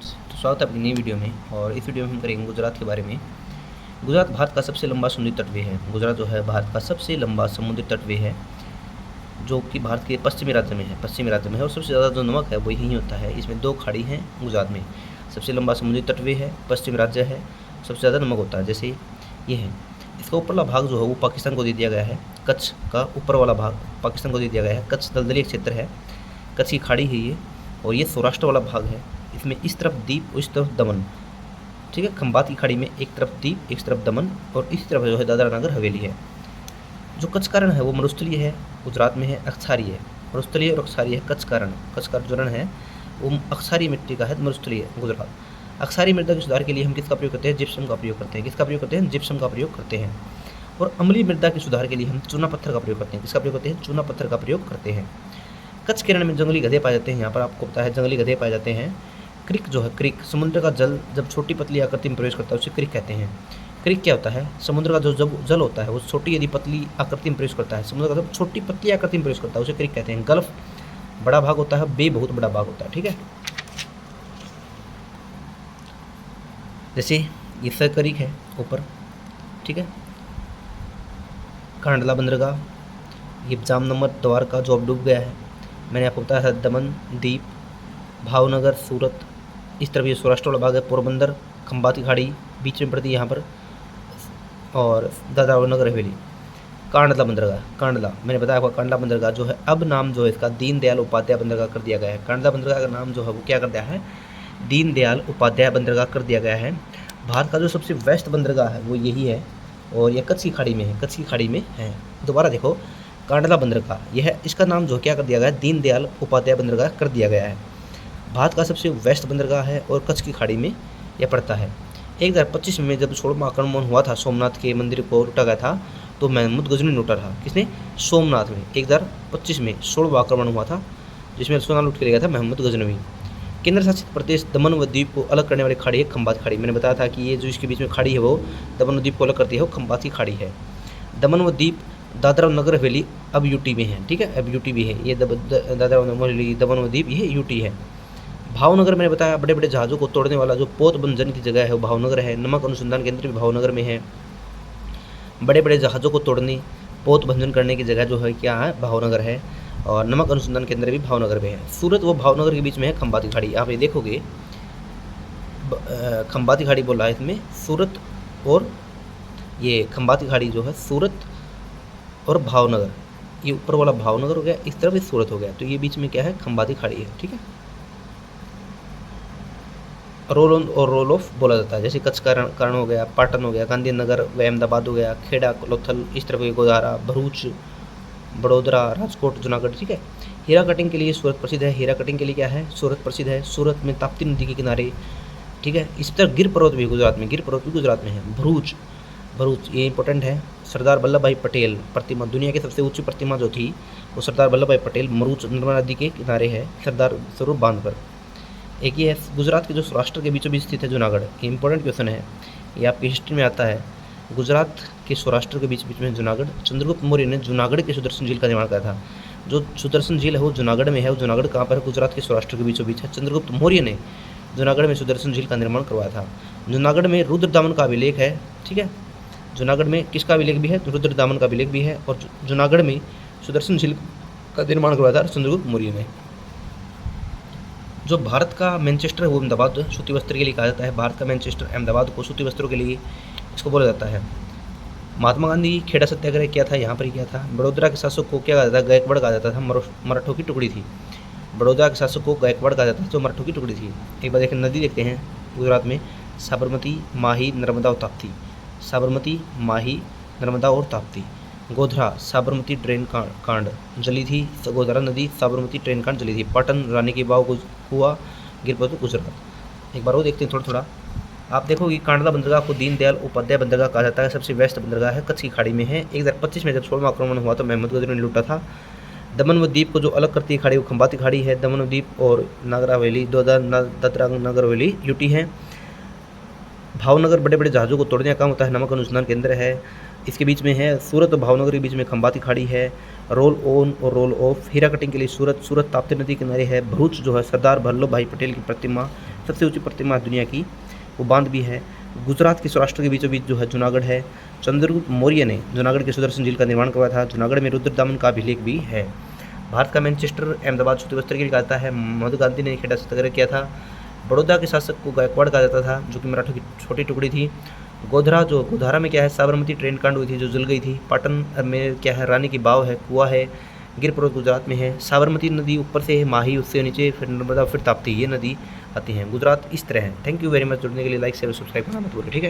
Friends, तो स्वागत है अपनी नई वीडियो में। और इस वीडियो में हम करेंगे गुजरात के बारे में। गुजरात भारत का सबसे लंबा समुद्री तटवे है। गुजरात जो है भारत का सबसे लंबा समुद्री तटवे है, जो कि भारत के पश्चिमी राज्य में है। और सबसे ज़्यादा जो नमक है वो यहीं होता है। इसमें 2 खाड़ी हैं गुजरात में। सबसे लंबा समुद्री तटवे है, पश्चिमी राज्य है, सबसे ज़्यादा नमक होता है। जैसे ये है, इसका ऊपरला भाग जो है वो पाकिस्तान को दे दिया गया है। कच्छ का ऊपर वाला भाग पाकिस्तान को दे दिया गया है। कच्छ दलदली क्षेत्र है, कच्छ की खाड़ी है ये। और ये सौराष्ट्र वाला भाग है। इसमें इस तरफ द्वीप और इस तरफ दमन, ठीक है। खंबात की खाड़ी में एक तरफ द्वीप, एक तरफ दमन, और इस तरफ जो है दादरा नगर हवेली है। जो कच्छ का रण है वो मरुस्थलीय है, गुजरात में है अक्षारीय। मरुस्थलीय और अक्षारीय है कच्छ का रण। कच्छ का जो रण है वो अक्षारीय मिट्टी का है, मरुस्थलीय गुजरात। अक्षारीय मृदा के सुधार के लिए हम किसका प्रयोग करते हैं? जिप्सम का प्रयोग करते हैं। किसका प्रयोग करते हैं? जिप्सम का प्रयोग करते हैं। और अम्लीय मृदा के सुधार के लिए हम चूना पत्थर का प्रयोग करते हैं। किसका प्रयोग करते हैं? चूना पत्थर का प्रयोग करते हैं। कच्छ के रण में जंगली गधे पाए जाते हैं। यहाँ पर आपको पता है जंगली गधे पाए जाते हैं। क्रिक जो है, क्रिक समुद्र का जल जब छोटी पतली आकृति में प्रवेश करता है उसे क्रिक कहते हैं। क्रिक क्या होता है? समुद्र का जो जब जल होता है वो छोटी यदि पतली आकृति में प्रवेश करता है, समुद्र का जब छोटी पतली आकृति में प्रवेश करता है उसे क्रिक कहते हैं। गल्फ बड़ा भाग होता है, बे बहुत बड़ा भाग होता है, ठीक है। जैसे ये क्रिक है ऊपर, ठीक है। कांडला बंदरगाह, ये जामनगर द्वारका जो अब डूब गया है। मैंने आपको बताया था दमन, दीप, भावनगर, सूरत। इस तरफ ये सौराष्ट्र वाला भाग है, पोरबंदर, खंबात की खाड़ी बीच में पड़ती है यहाँ पर, और दादरा और नगर हवेली। कांडला बंदरगाह, कांडला मैंने बताया आपको, कांडला बंदरगाह जो है अब नाम जो है इसका दीनदयाल उपाध्याय बंदरगाह कर दिया गया है। कांडला बंदरगाह का नाम जो है वो क्या कर दिया है? दीनदयाल उपाध्याय बंदरगाह कर दिया गया है। भारत का जो सबसे बेस्ट बंदरगाह है वो यही है, और यह कच्छ की खाड़ी में है, कच्छ की खाड़ी में है। दोबारा देखो, कांडला बंदरगाह, यह इसका नाम जो क्या कर दिया गया है? दीनदयाल उपाध्याय बंदरगाह कर दिया गया है। भारत का सबसे वेस्ट बंदरगाह है और कच्छ की खाड़ी में यह पड़ता है। 1025 में जब 16वां आक्रमण हुआ था, सोमनाथ के मंदिर को लूटा गया था, तो महमूद गजनी लूटा था। किसने? सोमनाथ में 1025 में 16वां आक्रमण हुआ था, जिसमें सोना लूट के ले गया था महमूद गजनवी। केंद्र शासित प्रदेश दमन व द्वीप को अलग करने वाली खाड़ी है खंबात खाड़ी। मैंने बताया था कि ये जो इसके बीच में खाड़ी है वो दमन व द्वीप को अलग करती है, वो खंबात की खाड़ी है। दमन व द्वीप दादरा और नगर हवेली अब यूटी में है, ठीक है। अब यूटी भी है ये दादरा और नगर हवेली, दमन व द्वीप ये यूटी है। भावनगर मैंने बताया बड़े बड़े जहाज़ों को तोड़ने वाला जो पोत बंधन की जगह है वो भावनगर है। नमक अनुसंधान केंद्र भी भावनगर में है। बड़े बड़े जहाज़ों को तोड़ने, पोत बंधन करने की जगह जो है क्या है? भावनगर है। और नमक अनुसंधान केंद्र भी भावनगर में है। सूरत व भावनगर के बीच में है खंबात की खाड़ी। आप ये देखोगे खंबात की खाड़ी बोल रहा है इसमें, सूरत और ये खंबात की खाड़ी जो है सूरत और भावनगर, ये ऊपर वाला भावनगर हो गया, इस तरफ ये सूरत हो गया, तो ये बीच में क्या है? खंबात की खाड़ी है, ठीक है। रोल ऑन और रोल ऑफ बोला जाता है। जैसे कच्छ का रण हो गया, पाटन हो गया, गांधीनगर व अहमदाबाद हो गया, खेड़ा, लोथल, इस तरफ गोदारा, भरूच, बड़ोदरा, राजकोट, जूनागढ़, ठीक है। हीरा कटिंग के लिए सूरत प्रसिद्ध है। हीरा कटिंग के लिए क्या है? सूरत प्रसिद्ध है। सूरत में ताप्ती नदी के किनारे, ठीक है। इस तरह गिर पर्वत भी गुजरात में, गिर पर्वत भी गुजरात में है। भरूच, भरूच ये इंपॉर्टेंट है। सरदार वल्लभ भाई पटेल प्रतिमा, दुनिया की सबसे ऊंची प्रतिमा जो थी वो सरदार वल्लभ भाई पटेल, मरूच नर्मदा नदी के किनारे है, सरदार सरोवर बांध पर। एक ये है गुजरात के जो सौराष्ट्र के बीचों बीच स्थित है जूनागढ़। ये इंपॉर्टेंट क्वेश्चन है, ये आपकी हिस्ट्री में आता है। गुजरात के सौराष्ट्र के बीच में जूनागढ़। चंद्रगुप्त मौर्य ने जूनागढ़ के सुदर्शन झील का निर्माण किया था। जो सुदर्शन झील है वो जूनागढ़ में है। वो जूनागढ़ कहाँ पर है? गुजरात के सौराष्ट्र के बीचों बीच है। चंद्रगुप्त मौर्य ने जूनागढ़ में सुदर्शन झील का निर्माण करवाया था। जूनागढ़ में रुद्रदामन का अभिलेख है, ठीक है। जूनागढ़ में किसका अभिलेख भी है? रुद्रदामन का अभिलेख भी है। और जूनागढ़ में सुदर्शन झील का निर्माण करवाया था चंद्रगुप्त मौर्य ने। जो भारत का मैनचेस्टर है वो अहमदाबाद सूती वस्त्र के लिए कहा जाता है। भारत का मैनचेस्टर अहमदाबाद को सूती वस्त्रों के लिए इसको बोला जाता है। महात्मा गांधी खेड़ा सत्याग्रह किया था, यहाँ पर ही किया था। बड़ोदरा के शासक को क्या कहा जाता था? गायकवाड़ कहा जाता था। मराठों की टुकड़ी थी। बड़ौदा के शासक को गायकवाड़ कहा जाता था, जो मराठों की टुकड़ी थी। एक बार देखें, नदी देखते हैं गुजरात में, साबरमती, माही, नर्मदा और ताप्ती। साबरमती, माही, नर्मदा और ताप्ती। गोधरा, साबरमती ट्रेन कांड जली थी। गोधरा नदी, साबरमती ट्रेन कांड जली थी। पाटन, रानी की बाव, हुआ, गिरपत, गुजरात। एक बार वो देखते हैं थोड़ा थोड़ा। आप देखोगे कांडला बंदरगाह को दीनदयाल उपाध्याय बंदरगाह कहा जाता है। सबसे बेस्ट बंदरगाह है, कच्छ की खाड़ी में है। 1025 में जब 16वां आक्रमण हुआ तो महमूद गजनी ने लूटा था। दमन व द्वीप को जो अलग करती है खाड़ी वो खंबात की खाड़ी है। दमन व द्वीप और नागर हवेली, दादरा नगर हवेली यूटी है। भावनगर बड़े बड़े जहाज़ों को तोड़ने का काम होता है। नमक अनुसंधान केंद्र है, इसके बीच में है। सूरत और भावनगर के बीच में खंबात की खाड़ी है। रोल ऑन और रोल ऑफ, हीरा कटिंग के लिए सूरत, सूरत ताप्ती नदी किनारे है। भरूच जो है सरदार वल्लभ भाई पटेल की प्रतिमा, सबसे ऊंची प्रतिमा है दुनिया की, वो बांध भी है। गुजरात के सौराष्ट्र के बीचों बीच जो है जूनागढ़ है। चंद्रगुप्त मौर्य ने जूनागढ़ के सुदर्शन झील का निर्माण करवाया था। जूनागढ़ में रुद्रदामन का अभिलेख भी है। भारत का मैनचेस्टर अहमदाबाद सूती वस्त्र के लिए कहता है। महात्मा गांधी ने खेड़ा सत्याग्रह किया था। बड़ौदा के शासक को गायकवाड़ कहा जाता था, जो कि मराठों की छोटी टुकड़ी थी। गोधरा में क्या है, साबरमती ट्रेन कांड हुई थी जो जल गई थी। पाटन में क्या है, रानी की बाव है, कुआं है। गिर पर्वत गुजरात में है। साबरमती नदी ऊपर से है, माही उससे नीचे, फिर नर्मदा, फिर ताप्ती, ये नदी आती हैं। गुजरात इस तरह है। Thank you very much. जुड़ने के लिए लाइक शेयर और सब्सक्राइब करना मत भूलिए, ठीक है।